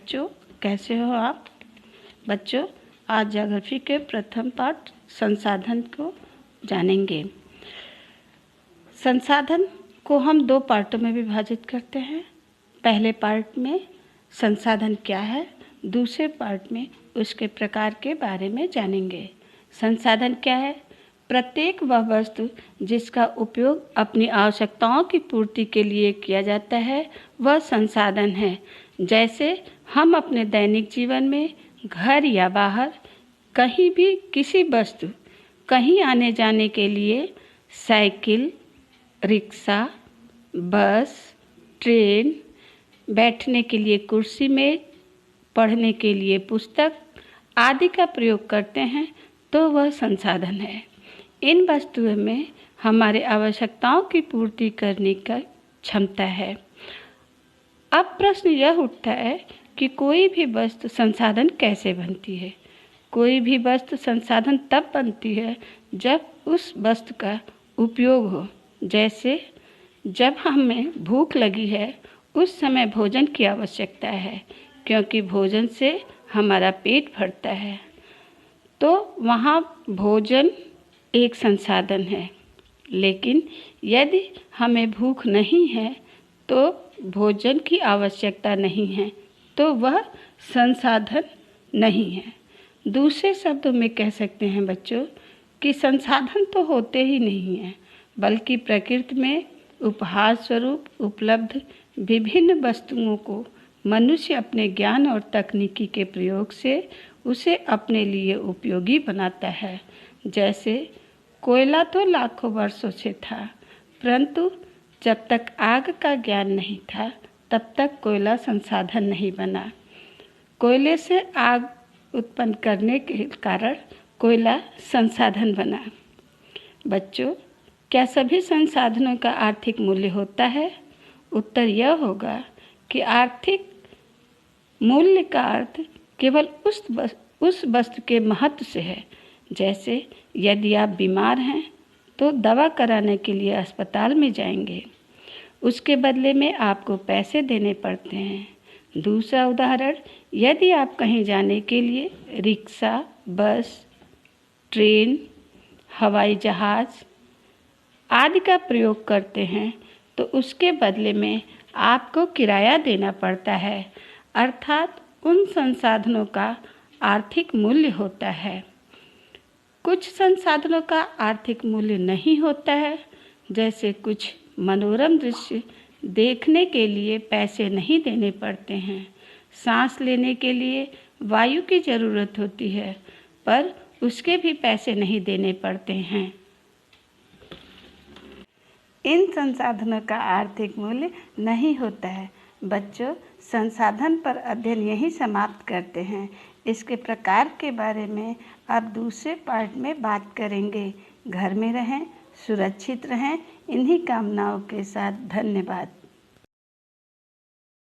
बच्चों, कैसे हो आप? बच्चों, आज ज्योग्राफी के प्रथम पाठ संसाधन को जानेंगे। संसाधन को हम दो पार्टों में विभाजित करते हैं। पहले पार्ट में संसाधन क्या है, दूसरे पार्ट में उसके प्रकार के बारे में जानेंगे। संसाधन क्या है? प्रत्येक वह वस्तु जिसका उपयोग अपनी आवश्यकताओं की पूर्ति के लिए किया जाता है वह संसाधन है। जैसे हम अपने दैनिक जीवन में घर या बाहर कहीं भी किसी वस्तु कहीं आने जाने के लिए साइकिल, रिक्शा, बस, ट्रेन, बैठने के लिए कुर्सी, मेज, पढ़ने के लिए पुस्तक आदि का प्रयोग करते हैं तो वह संसाधन है। इन वस्तुओं में हमारे आवश्यकताओं की पूर्ति करने का क्षमता है। अब प्रश्न यह उठता है कि कोई भी वस्तु संसाधन कैसे बनती है? कोई भी वस्तु संसाधन तब बनती है जब उस वस्तु का उपयोग हो। जैसे जब हमें भूख लगी है उस समय भोजन की आवश्यकता है, क्योंकि भोजन से हमारा पेट भरता है, तो वहाँ भोजन एक संसाधन है। लेकिन यदि हमें भूख नहीं है तो भोजन की आवश्यकता नहीं है तो वह संसाधन नहीं है। दूसरे शब्दों में कह सकते हैं बच्चों कि संसाधन तो होते ही नहीं हैं, बल्कि प्रकृति में उपहार स्वरूप उपलब्ध विभिन्न वस्तुओं को मनुष्य अपने ज्ञान और तकनीकी के प्रयोग से उसे अपने लिए उपयोगी बनाता है। जैसे कोयला तो लाखों वर्षों से था, परंतु जब तक आग का ज्ञान नहीं था तब तक कोयला संसाधन नहीं बना। कोयले से आग उत्पन्न करने के कारण कोयला संसाधन बना। बच्चों, क्या सभी संसाधनों का आर्थिक मूल्य होता है? उत्तर यह होगा कि आर्थिक मूल्य का अर्थ केवल उस वस्तु के महत्व से है। जैसे यदि आप बीमार हैं तो दवा कराने के लिए अस्पताल में जाएंगे, उसके बदले में आपको पैसे देने पड़ते हैं। दूसरा उदाहरण, यदि आप कहीं जाने के लिए रिक्शा, बस, ट्रेन, हवाई जहाज़ आदि का प्रयोग करते हैं तो उसके बदले में आपको किराया देना पड़ता है, अर्थात उन संसाधनों का आर्थिक मूल्य होता है। कुछ संसाधनों का आर्थिक मूल्य नहीं होता है, जैसे कुछ मनोरम दृश्य देखने के लिए पैसे नहीं देने पड़ते हैं। सांस लेने के लिए वायु की ज़रूरत होती है, पर उसके भी पैसे नहीं देने पड़ते हैं। इन संसाधनों का आर्थिक मूल्य नहीं होता है। बच्चों, संसाधन पर अध्ययन यही समाप्त करते हैं। इसके प्रकार के बारे में अब दूसरे पार्ट में बात करेंगे। घर में रहें, सुरक्षित रहें। इन्हीं कामनाओं के साथ धन्यवाद।